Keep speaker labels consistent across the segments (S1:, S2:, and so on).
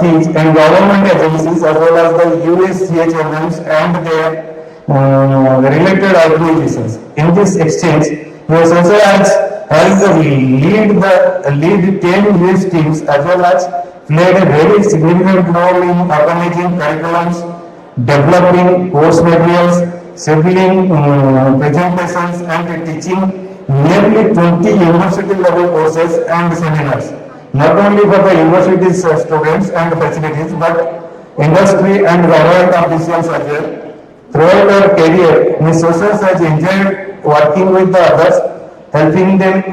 S1: and government agencies as well as the USCHMs and their related organizations. In this exchange, the social has lead 10 US teams as well as played a very significant role in organizing curriculums, developing course materials, scheduling presentations and teaching nearly 20 university level courses and seminars, not only for the university's students and facilities, but industry and government officials as well. Throughout our career, Ms. Sosa has enjoyed working with the others, helping them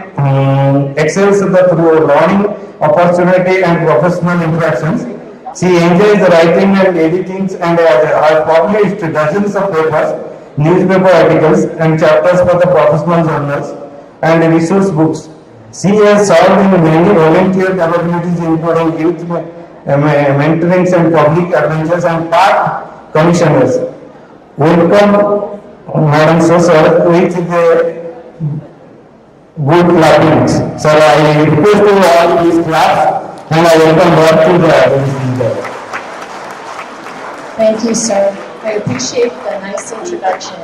S1: excel through learning opportunity and professional interactions. She enjoys writing and editing and has published dozens of papers, newspaper articles and chapters for the professional journals and resource books. She has served in many volunteer capabilities including youth mentorings and public adventures and park commissioners. Welcome, Madam Sosa, with the good clappings. So I request you all please clap and I welcome back to the speaker.
S2: Thank you, sir. I appreciate the nice introduction.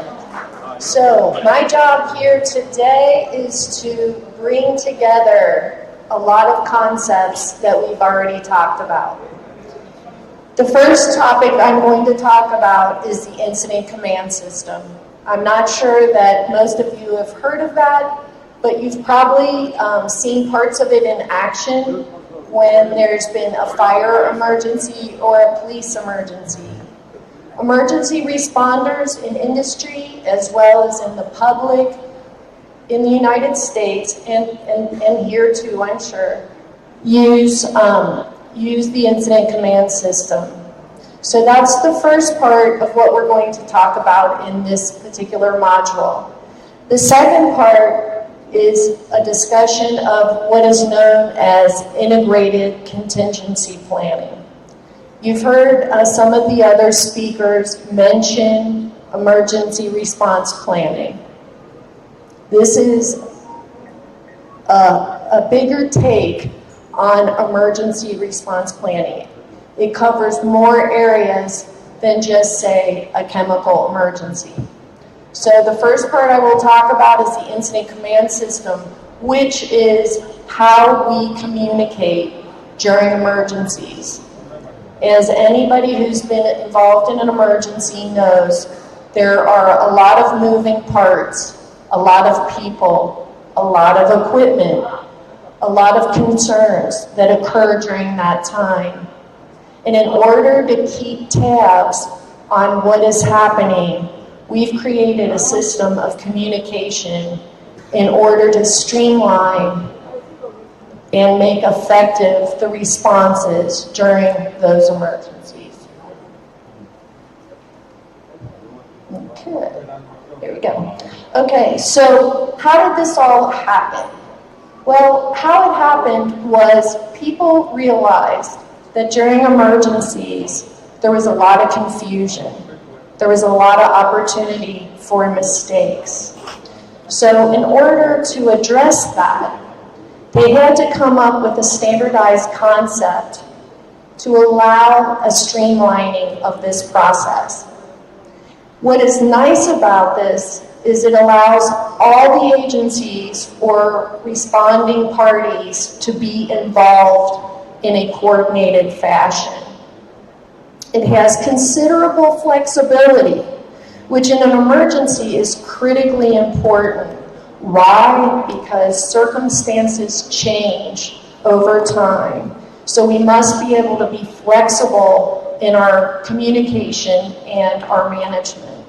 S2: So, my job here today is to bring together a lot of concepts that we've already talked about. The first topic I'm going to talk about is the incident command system. I'm not sure that most of you have heard of that, but you've probably seen parts of it in action when there's been a fire emergency or a police emergency. Emergency responders in industry as well as in the public in the United States and here too, I'm sure, use the incident command system. So that's the first part of what we're going to talk about in this particular module. The second part is a discussion of what is known as integrated contingency planning. You've heard some of the other speakers mention emergency response planning. This is a bigger take on emergency response planning. It covers more areas than just, say, a chemical emergency. So the first part I will talk about is the incident command system, which is how we communicate during emergencies. As anybody who's been involved in an emergency knows, there are a lot of moving parts, a lot of people, a lot of equipment, a lot of concerns that occur during that time. And in order to keep tabs on what is happening, we've created a system of communication in order to streamline and make effective the responses during those emergencies. Okay, here we go. Okay, so how did this all happen? Well, how it happened was people realized that during emergencies, there was a lot of confusion. There was a lot of opportunity for mistakes. So in order to address that, they had to come up with a standardized concept to allow a streamlining of this process. What is nice about this is it allows all the agencies or responding parties to be involved in a coordinated fashion. It has considerable flexibility, which in an emergency is critically important. Why? Because circumstances change over time. So we must be able to be flexible in our communication and our management.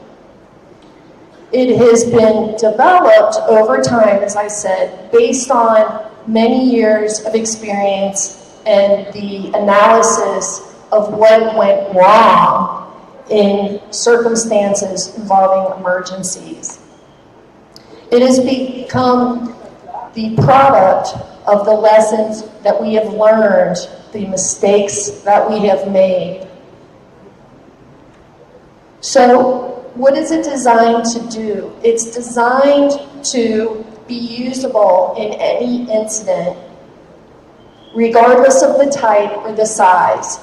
S2: It has been developed over time, as I said, based on many years of experience and the analysis of what went wrong in circumstances involving emergencies. It has become the product of the lessons that we have learned, the mistakes that we have made. So, what is it designed to do? It's designed to be usable in any incident, regardless of the type or the size.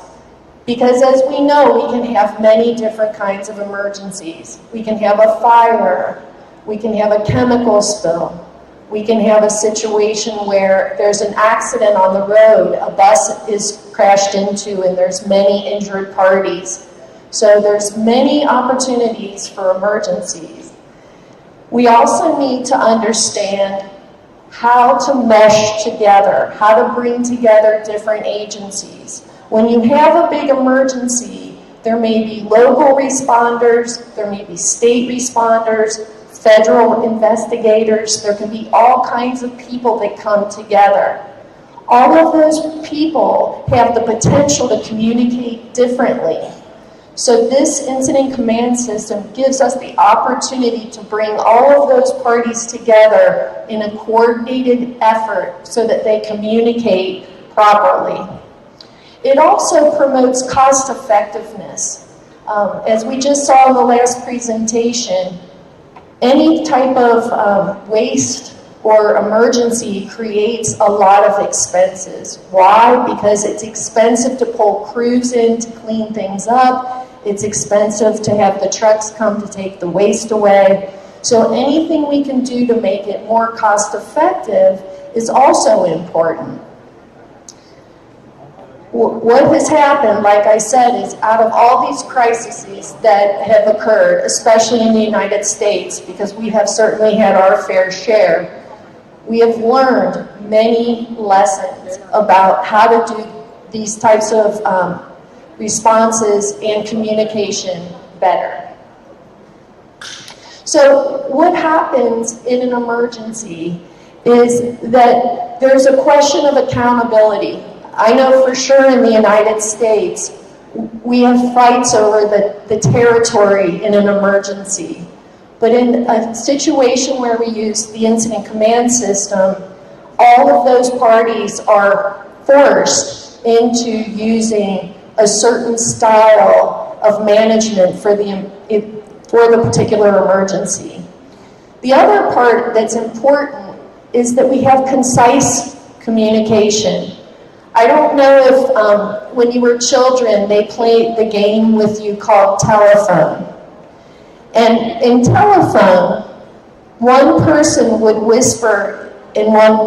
S2: Because as we know, we can have many different kinds of emergencies. We can have a fire, we can have a chemical spill, we can have a situation where there's an accident on the road, a bus is crashed into and there's many injured parties. So there's many opportunities for emergencies. We also need to understand how to mesh together, how to bring together different agencies. When you have a big emergency, there may be local responders, there may be state responders, federal investigators, there can be all kinds of people that come together. All of those people have the potential to communicate differently. So this incident command system gives us the opportunity to bring all of those parties together in a coordinated effort so that they communicate properly. It also promotes cost effectiveness. As we just saw in the last presentation, any type of waste or emergency creates a lot of expenses. Why? Because it's expensive to pull crews in to clean things up. It's expensive to have the trucks come to take the waste away. So anything we can do to make it more cost effective is also important. What has happened, like I said, is out of all these crises that have occurred, especially in the United States, because we have certainly had our fair share, we have learned many lessons about how to do these types of responses and communication better. So what happens in an emergency is that there's a question of accountability. I know for sure in the United States, we have fights over the territory in an emergency. But in a situation where we use the incident command system, all of those parties are forced into using a certain style of management for the particular emergency. The other part that's important is that we have concise communication. I don't know if when you were children they played the game with you called telephone. And in telephone, one person would whisper in one